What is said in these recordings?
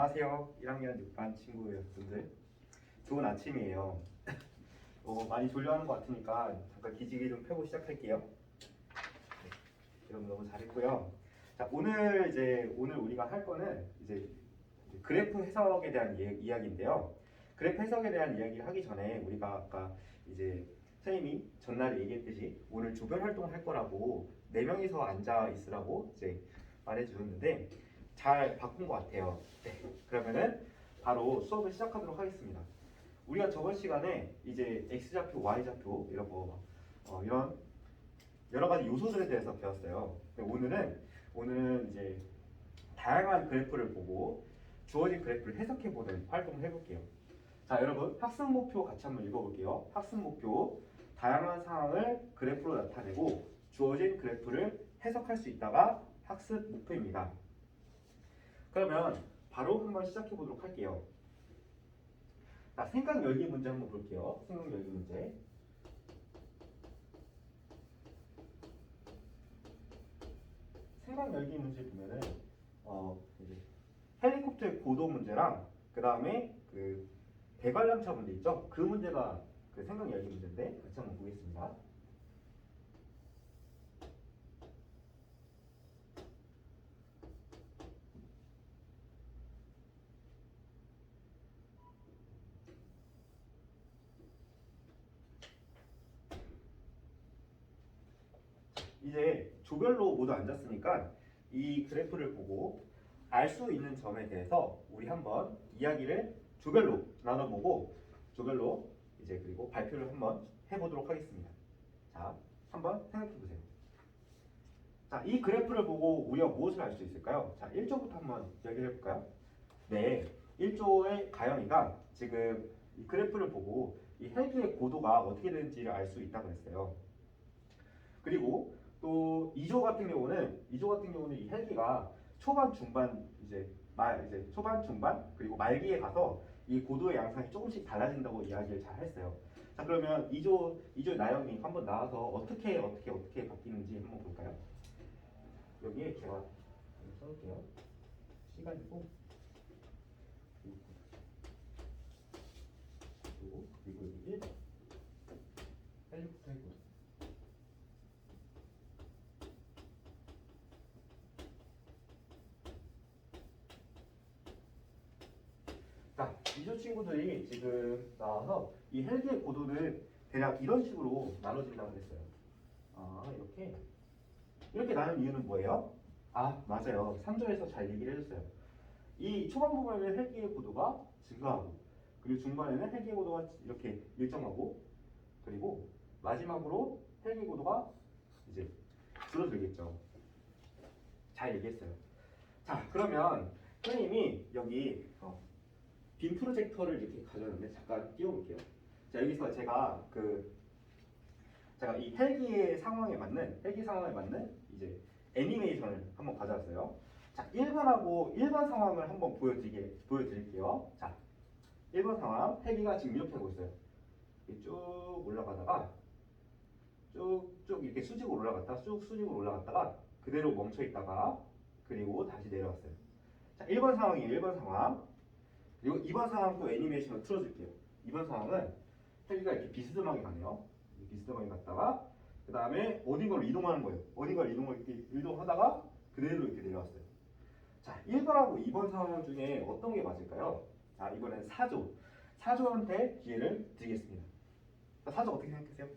안녕하세요. 1학년 6반 친구 여러분들. 좋은 아침이에요. 많이 졸려하는 것 같으니까 잠깐 기지개 좀 펴고 시작할게요. 네, 여러분 너무 잘했고요. 자, 오늘 우리가 할 거는 이제 그래프 해석에 대한 이야기인데요. 그래프 해석에 대한 이야기를 하기 전에 우리가 아까 이제 선생님이 전날에 얘기했듯이 오늘 조별 활동을 할 거라고 4명이서 앉아 있으라고 이제 말해 주셨는데 잘 바꾼 것 같아요. 네, 그러면은 바로 수업을 시작하도록 하겠습니다. 우리가 저번 시간에 이제 x좌표, y좌표 이런 이런 여러 가지 요소들에 대해서 배웠어요. 오늘은 이제 다양한 그래프를 보고 주어진 그래프를 해석해 보는 활동을 해볼게요. 자, 여러분 학습 목표 같이 한번 읽어볼게요. 학습 목표: 다양한 상황을 그래프로 나타내고 주어진 그래프를 해석할 수 있다가 학습 목표입니다. 그러면 바로 한번 시작해 보도록 할게요. 자, 생각 열기 문제 한번 볼게요. 생각 열기 문제. 생각 열기 문제 보면은 이제 헬리콥터의 고도 문제랑 그 다음에 그 대관람차 문제 있죠? 그 문제가 그 생각 열기 문제인데 같이 한번 보겠습니다. 이제 조별로 모두 앉았으니까 이 그래프를 보고 알 수 있는 점에 대해서 우리 한번 이야기를 조별로 나눠보고 조별로 이제 그리고 발표를 한번 해보도록 하겠습니다. 자, 한번 생각해보세요. 자, 이 그래프를 보고 우리가 무엇을 알 수 있을까요? 자, 1조부터 한번 이야기를 해볼까요? 네, 1조의 가영이가 지금 이 그래프를 보고 이 헬기의 고도가 어떻게 되는지를 알 수 있다고 했어요. 그리고 또 2조 같은 경우는 이 헬기가 초반 중반 이제 초반 중반 그리고 말기에 가서 이 고도의 양상이 조금씩 달라진다고 이야기를 잘 했어요. 자, 그러면 2조의 나영이 한번 나와서 어떻게 바뀌는지 한번 볼까요? 여기에 제가 써볼게요. 시간이고 그리고 여기 1번 헬리콥터 해고. 자, 이조 친구들이 지금 나와서 이 헬기의 고도는 대략 이런 식으로 나눠진다고 했어요. 아, 이렇게 나눈 이유는 뭐예요? 아, 맞아요. 3조에서 잘 얘기를 해줬어요. 이 초반 부분에는 헬기의 고도가 증가하고 그리고 중반에는 헬기의 고도가 이렇게 일정하고 그리고 마지막으로 헬기의 고도가 이제 줄어들겠죠. 잘 얘기했어요. 자, 그러면 선생님이 여기 빔 프로젝터를 이렇게 가져왔는데 잠깐 띄워볼게요. 자, 여기서 제가 이 헬기 상황에 맞는 이제 애니메이션을 한번 가져왔어요. 자, 1번 상황을 한번 보여드릴게요. 자, 1번 상황, 헬기가 지금 이렇게 하고 있어요. 이렇게 쭉 올라가다가 쭉 이렇게 수직으로 올라갔다가 그대로 멈춰 있다가 그리고 다시 내려왔어요. 자, 1번 상황이에요. 1번 상황. 그리고 2번 상황 또 애니메이션을 틀어줄게요. 2번 상황은 헬기가 이렇게 비스듬하게 가네요. 비스듬하게 갔다가 그 다음에 어딘가로 이동하는 거예요. 어딘가로 이동하다가 그대로 이렇게 내려왔어요. 자, 1번하고 2번 상황 중에 어떤 게 맞을까요? 자, 이번엔 4조한테 기회를 드리겠습니다. 자, 4조 어떻게 생각하세요?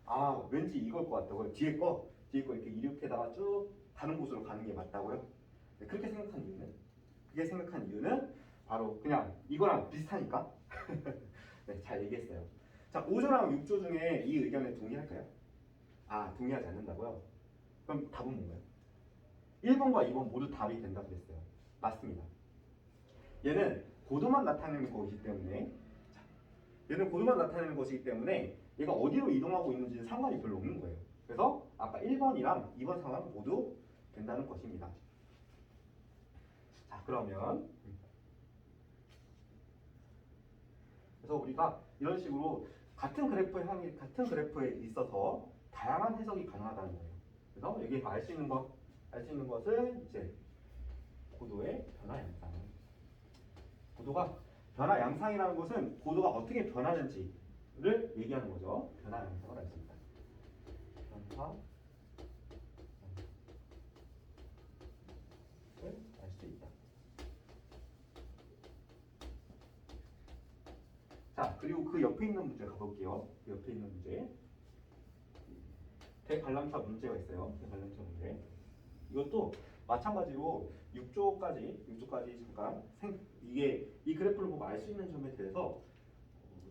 아, 왠지 이걸 것 같다고요. 뒤에 거 이렇게다가 쭉 다른 곳으로 가는 게 맞다고요? 네, 그렇게 생각한 이유는 바로 그냥 이거랑 비슷하니까. 네, 잘 얘기했어요. 자, 5조랑 6조 중에 이 의견에 동의할까요? 아, 동의하지 않는다고요? 그럼 답은 뭔가요? 1번과 2번 모두 답이 된다고 그랬어요. 맞습니다. 얘는 고도만 나타내는 것이기 때문에 얘가 어디로 이동하고 있는지는 상관이 별로 없는 거예요. 그래서 아까 1번이랑 2번 상황 모두 된다는 것입니다. 자, 그러면 그래서 우리가 이런 식으로 같은 그래프에 있어서 다양한 해석이 가능하다는 거예요. 그래서 여기서 알 수 있는 것은 이제 고도의 변화 양상. 고도가 변화 양상이라는 것은 고도가 어떻게 변하는지를 얘기하는 거죠. 변화 양상을 알 수 있다. 변화 알 수 있다. 자, 그리고 그 옆에 있는 문제 가볼게요. 그 옆에 있는 문제. 대관람차 문제가 있어요. 대관람차 문제. 이것도 마찬가지로 6조까지 잠깐 이게 이 그래프를 보고 알 수 있는 점에 대해서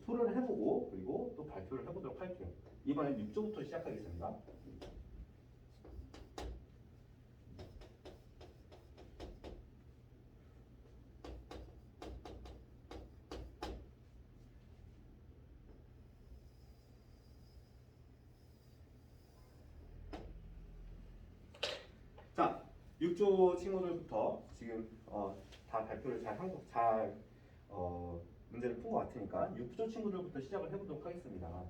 토론을 해보고 그리고 또 발표를 해보도록 할게요. 이번엔 6조부터 시작하겠습니다. 자, 6조 친구들부터 지금 다 발표를 잘 문제를 푼 것 같으니까 6조 친구들부터 시작을 해보도록 하겠습니다.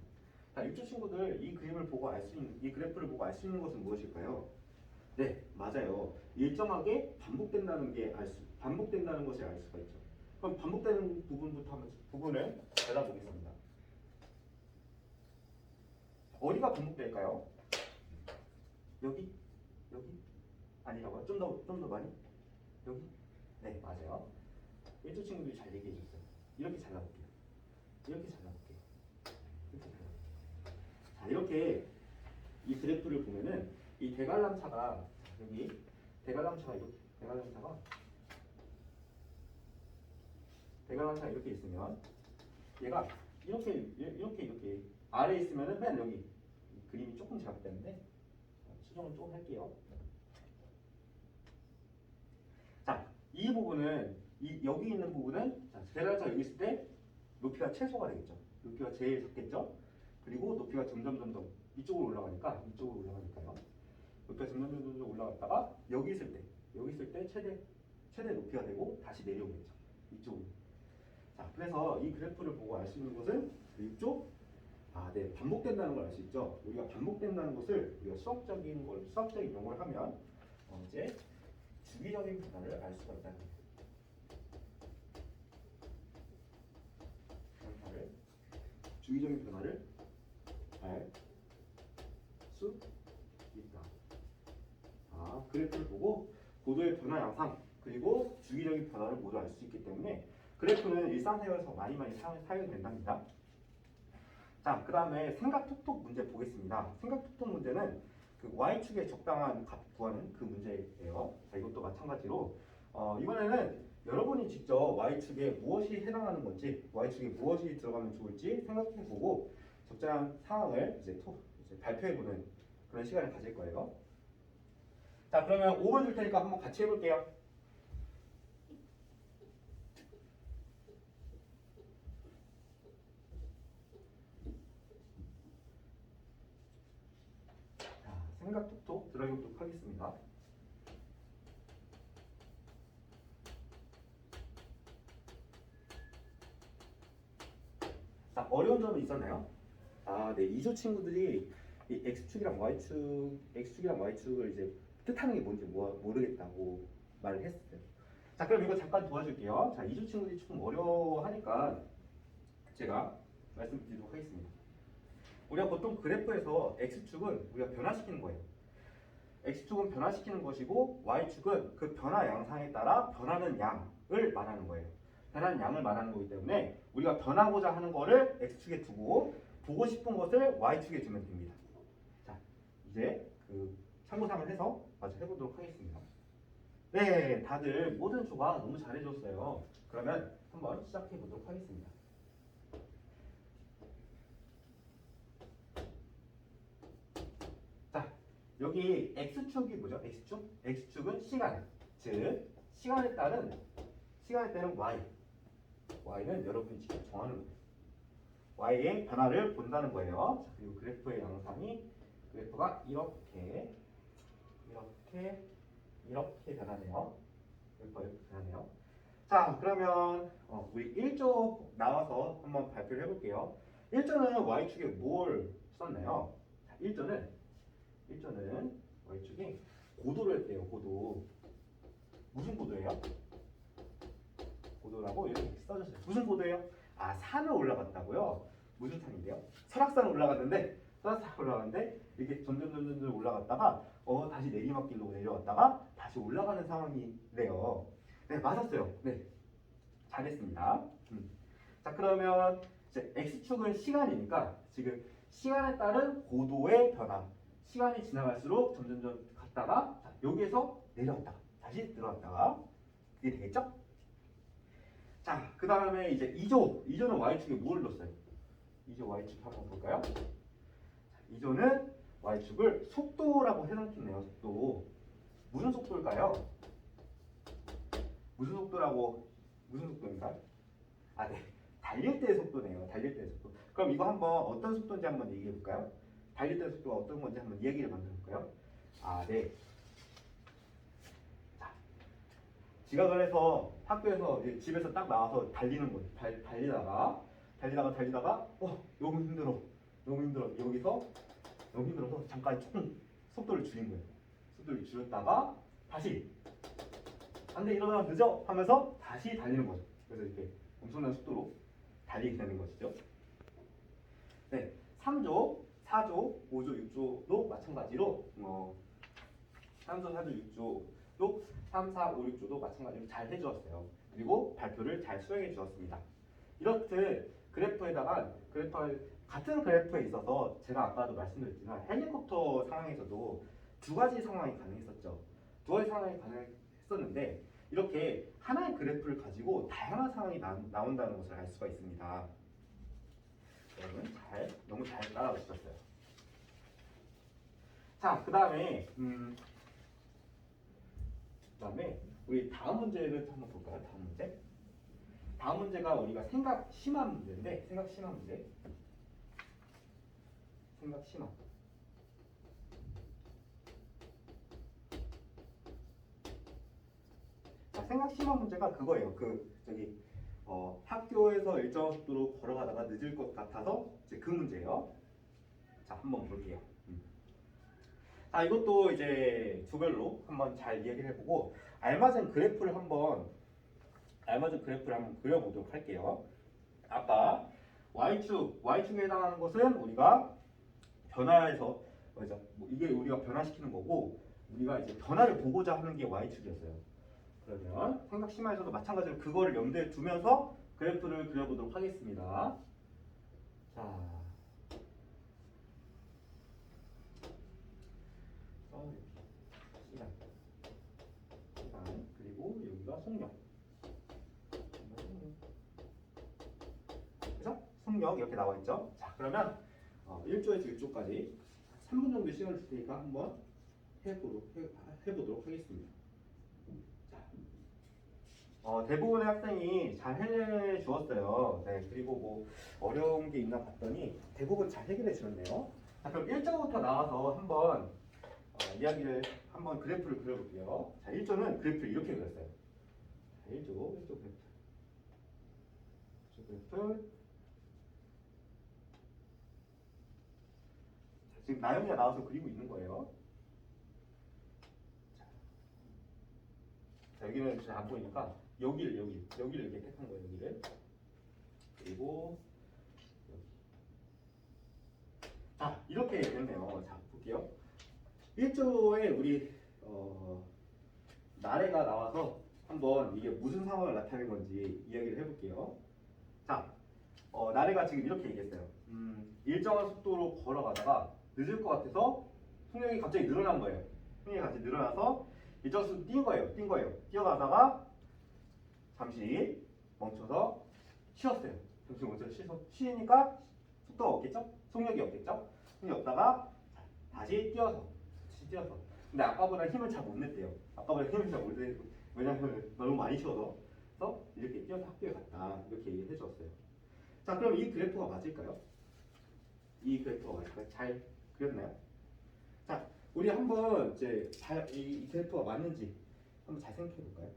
자, 6조 친구들 이 그림을 보고 알 수 있는 이 그래프를 보고 알 수 있는 것은 무엇일까요? 네, 맞아요. 일정하게 반복된다는 것을 알 수가 있죠. 그럼 반복되는 부분을 찾아보겠습니다. 어디가 반복될까요? 여기? 아니라고요? 좀 더 많이? 여기? 네, 맞아요. 1조 친구들이 잘 얘기해 줬어요. 이렇게 잘라볼게요. 자, 이렇게 이 그래프를 보면은 이 대관람차가 여기 대관람차가 이렇게 있으면 얘가 이렇게 아래에 있으면은 맨 여기 그림이 조금 잘못됐는데 수정을 조금 할게요. 자, 이 부분은 여기 있는 부분은 대관람차가 여기 있을 때 높이가 최소가 되겠죠. 높이가 제일 작겠죠. 그리고 높이가 점점 이쪽으로 올라가니까요. 높이가 점점 올라갔다가 여기 있을 때 최대 높이가 되고 다시 내려오겠죠. 이쪽으로. 자, 그래서 이 그래프를 보고 알 수 있는 것은 이쪽 네, 반복된다는 걸 알 수 있죠. 우리가 반복된다는 것을 우리가 수학적인 용어를 하면 이제 주기적인 변화를 알 수가 있다는 거예요. 주기적인 변화를 알 수 있다. 그래프를 보고 고도의 변화 양상 그리고 주기적인 변화를 모두 알 수 있기 때문에 그래프는 일상생활에서 많이 사용이 된답니다. 자, 그 다음에 생각톡톡 문제 보겠습니다. 생각톡톡 문제는 그 y축의 적당한 값 구하는 그 문제예요. 자, 이것도 마찬가지로 이번에는 여러분이 직접 y축에 무엇이 해당하는 건지 y축에 무엇이 들어가면 좋을지 생각해보고 적절한 상황을 이제 발표해보는 그런 시간을 가질 거예요. 자, 그러면 5분 줄 테니까 한번 같이 해볼게요. 자, 생각 톡톡 들어보도록 하겠습니다. 자, 어려운 점이 있었나요? 네, 2조 친구들이 이 x축이랑 y축을 이제 뜻하는 게 뭔지 모르겠다고 말을 했어요. 자, 그럼 이거 잠깐 도와줄게요. 자, 2조 친구들이 조금 어려워하니까 제가 말씀드리도록 하겠습니다. 우리가 보통 그래프에서 x축은 우리가 변화시키는 거예요. x축은 변화시키는 것이고 y축은 그 변화 양상에 따라 변하는 양을 말하는 거예요. 변하는 양을 말하는 거기 때문에 우리가 변하고자 하는 거를 x축에 두고 보고 싶은 것을 y축에 두면 됩니다. 자, 이제 그 참고사항을 해서 마저 해보도록 하겠습니다. 네, 다들 모든 조가 너무 잘해줬어요. 그러면 한번 시작해 보도록 하겠습니다. 자, 여기 x축이 뭐죠? x축은 시간, 즉 시간에 따른 y는 여러분이 직접 정하는 거예요. y의 변화를 본다는 거예요. 자, 그리고 그래프의 양상이 그래프가 이렇게 변하네요. 그래프가 이렇게 변하네요. 자, 그러면 우리 1조 나와서 한번 발표를 해볼게요. 1조는 y축에 뭘 썼나요? 자, 1조는 y축에 고도를 했대요. 고도. 무슨 고도예요? 고도라고 이렇게 써줬어요. 무슨 고도예요? 아, 산을 올라갔다고요? 무슨 산인데요? 설악산 올라갔는데 이렇게 점점 올라갔다가 다시 내리막길로 내려왔다가 다시 올라가는 상황이래요. 네, 맞았어요. 네, 잘했습니다. 자, 그러면 이제 x축은 시간이니까 지금 시간에 따른 고도의 변화. 시간이 지나갈수록 점점 갔다가 자, 여기에서 내려왔다가 다시 들어왔다가 이게 되겠죠? 자, 그 다음에 이제 2조는 y축에 뭘 넣었어요? 2조 y축 한번 볼까요? 자, 2조는 y축을 속도라고 해놓겠네요. 속도. 무슨 속도일까요? 무슨 속도인가요? 아, 네. 달릴 때의 속도네요. 달릴 때의 속도. 그럼 이거 한번 어떤 속도인지 한번 얘기해 볼까요? 달릴 때의 속도가 어떤 건지 한번 이야기를 만들어 볼까요? 아, 네. 자, 지각을 해서 학교에서 이제 집에서 딱 나와서 달리는 거예요. 달리다가 너무 힘들어. 여기서 너무 힘들어서 잠깐 조금 속도를 줄인 거예요. 속도를 줄였다가 다시 안 돼, 일어나, 늦어 하면서 다시 달리는 거죠. 그래서 이렇게 엄청난 속도로 달리게 되는 것이죠. 네, 3조, 4조, 5조, 6조도 마찬가지로 3조, 4조, 6조도 3, 4, 5, 6조도 마찬가지로 잘 해주었어요. 그리고 발표를 잘 수행해 주었습니다. 이렇듯 같은 그래프에 있어서 제가 아까도 말씀드렸지만 헬리콥터 상황에서도 두 가지 상황이 가능했었죠. 두 가지 상황이 가능했었는데 이렇게 하나의 그래프를 가지고 다양한 상황이 나온다는 것을 알 수가 있습니다. 여러분 너무 잘 따라오셨어요. 자, 그 다음에 우리 다음 문제를 한번 볼까요? 다음 문제가 우리가 생각 심화 문제인데 생각 심화. 자, 생각 심화 문제가 그거예요. 학교에서 일정 속도로 걸어가다가 늦을 것 같아서 이제 그 문제예요. 자, 한번 볼게요. 자, 이것도 이제 조별로 한번 잘 이야기를 해보고 알맞은 그래프를 한번 그려보도록 할게요. 아까 y축에 해당하는 것은 우리가 변화해서 이게 우리가 변화시키는 거고 우리가 이제 변화를 보고자 하는 게 y축이었어요. 그러면 생각 심화에서도 마찬가지로 그거를 염두에 두면서 그래프를 그려보도록 하겠습니다. 자, 시간 그리고 여기가 속력. 그래서 속력 이렇게 나와 있죠. 자, 그러면 1조에서 6조까지 3분 정도 시간을 줄 테니까 한번 해보도록 하겠습니다. 대부분의 학생이 잘 해주었어요. 네, 그리고 뭐 어려운 게 있나 봤더니 대부분 잘 해결해 주셨네요. 자, 그럼 1조부터 나와서 한번 한번 그래프를 그려볼게요. 자, 1조는 그래프를 이렇게 그렸어요. 자, 1조 그래프. 자, 지금 나영이가 나와서 그리고 있는 거예요. 자, 여기는 잘 안 보이니까 여기를 이렇게 택한 거예요. 여기를. 그리고 여기. 자, 이렇게 됐네요. 자, 볼게요. 1조에 우리 나래가 나와서 한번 이게 무슨 상황을 나타낸 건지 이야기를 해볼게요. 자, 나래가 지금 이렇게 얘기했어요. 일정한 속도로 걸어가다가 늦을 것 같아서 속력이 갑자기 늘어난 거예요. 속력이 갑자기 늘어나서 일정 속도 뛴 거예요. 뛰어가다가 잠시 멈춰서 쉬었어요. 잠시 멈춰서 쉬니까 속도가 없겠죠? 속력이 없겠죠? 속력이 없다가 다시 뛰어서. 근데 아까보다 힘을 잘 못 냈대요. 왜냐면 너무 많이 쉬어서. 그래서 이렇게 뛰어서 학교에 갔다. 이렇게 얘기해 줬어요. 자, 그럼 이 그래프가 맞을까요? 잘 그렸나요? 자, 우리 한번 이제 이 그래프가 맞는지 한번 잘 생각해 볼까요?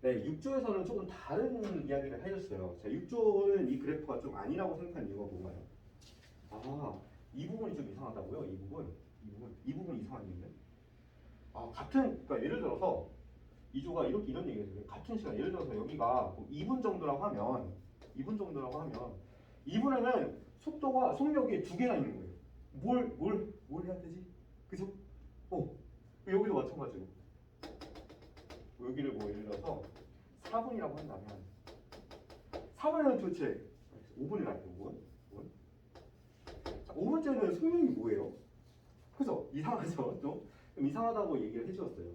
네, 6조에서는 조금 다른 이야기를 해줬어요. 자, 6조는 이 그래프가 좀 아니라고 생각한 이유가 뭔가요? 아, 이 부분이 좀 이상하다고요? 이 부분 이상한 이유는? 그러니까 예를 들어서 2조가 이렇게 이런 얘기를 해요. 같은 시간 예를 들어서 여기가 뭐 2분 정도라고 하면 2분에는 속력이 두 개나 있는 거예요. 뭘 해야 되지? 그죠? 여기도 마찬가지고 여기를 뭐 예를 들어서 4분이라고 한다면 4분에는 도대체 5분이라고 5분? 자, 5분째는 속력이 뭐예요? 그죠? 이상하죠? 좀 이상하다고 얘기를 해주었어요.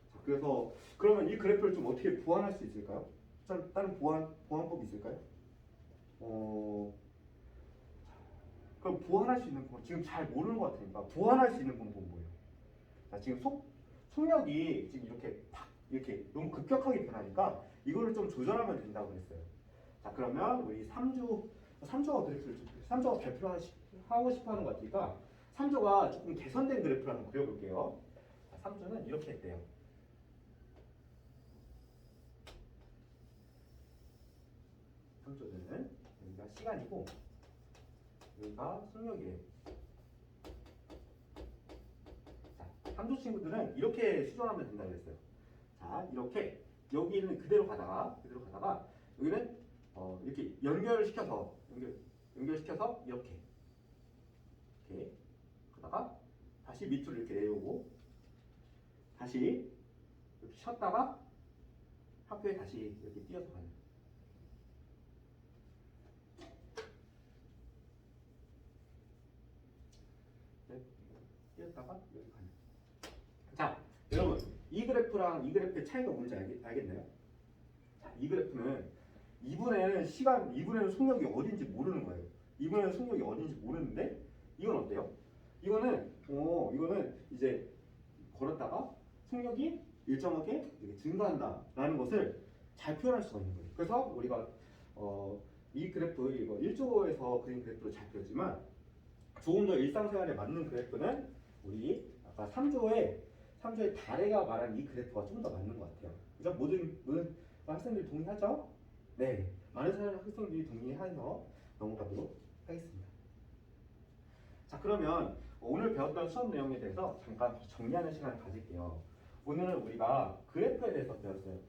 자, 그래서 그러면 이 그래프를 좀 어떻게 보완할 수 있을까요? 다른 보완법이 있을까요? 그럼 보완할 수 있는 방법 지금 잘 모르는 것 같으니까 보완할 수 있는 방법은 뭐예요? 자, 지금 속력이 지금 이렇게 너무 급격하게 변하니까 이거를 좀 조절하면 된다고 그랬어요. 자, 그러면 우리 3조가 그래프를 3조가 발표를 하고 싶어 하는 것 같으니까 3조가 조금 개선된 그래프를 한번 그려볼게요. 자, 3조는 이렇게 했대요. 3조는 여기가 시간이고 여기가 속력이에요. 자, 3조 친구들은 이렇게 수정하면 된다고 그랬어요. 자, 이렇게 여기는 그대로 가다가 여기는 이렇게 연결시켜서 이렇게 가다가 다시 밑으로 이렇게 내려오고 다시 이렇게 쉬었다가 학교에 다시 이렇게 뛰어서 가는. 뛰었다가 여기 가는. 자, 여러분 이 그래프랑 이 그래프의 차이가 뭔지 알겠나요? 자, 이 그래프는 2분에는 속력이 어딘지 모르는 거예요. 2분에는 속력이 어딘지 모르는데 이건 어때요? 이거는 이제 걸었다가 속력이 일정하게 증가한다라는 것을 잘 표현할 수가 있는 거예요. 그래서 우리가 이 그래프 이거 1조에서 그린 그래프를 잘 그렸지만 조금 더 일상생활에 맞는 그래프는 우리 아까 3조의 다래가 말한 이 그래프가 좀 더 맞는 것 같아요. 그죠? 모든 학생들이 동의하죠? 네, 많은 학생들이 동의해서 넘어가도록 하겠습니다. 자, 그러면 오늘 배웠던 수업 내용에 대해서 잠깐 정리하는 시간을 가질게요. 오늘은 우리가 그래프에 대해서 배웠어요.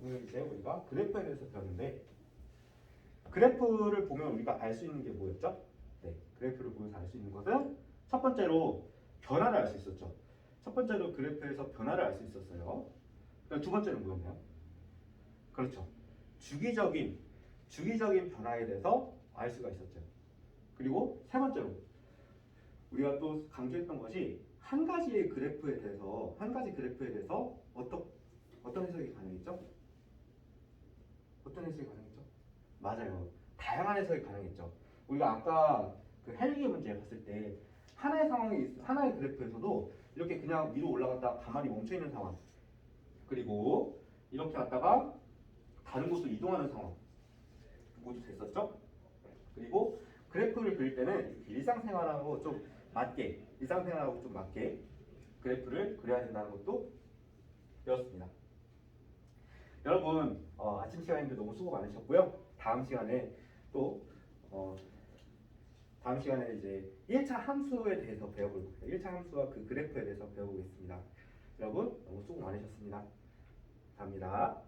오늘 이제 우리가 그래프에 대해서 배웠는데 그래프를 보면 우리가 알 수 있는 게 뭐였죠? 네, 그래프를 보면서 알 수 있는 것은 첫 번째로 변화를 알 수 있었죠. 첫 번째로 그래프에서 변화를 알 수 있었어요. 그럼 두 번째는 뭐였나요? 그렇죠. 주기적인 변화에 대해서 알 수가 있었죠. 그리고 세 번째로 우리가 또 강조했던 것이 한 가지 그래프에 대해서 어떤 해석이 가능했죠? 어떤 해석이 가능했죠? 맞아요. 다양한 해석이 가능했죠. 우리가 아까 그 헬기 문제 봤을 때 하나의 그래프에서도 이렇게 그냥 위로 올라갔다 가만히 멈춰 있는 상황, 그리고 이렇게 갔다가 다른 곳으로 이동하는 상황 모두 됐었죠. 그리고 그래프를 그릴 때는 일상생활하고 좀 맞게 그래프를 그려야 된다는 것도 배웠습니다. 여러분 아침 시간인데 너무 수고 많으셨고요. 다음 시간에 이제 1차 함수에 대해서 배워볼 거예요. 1차 함수와 그 그래프에 대해서 배워보겠습니다. 여러분 너무 수고 많으셨습니다. 감사합니다.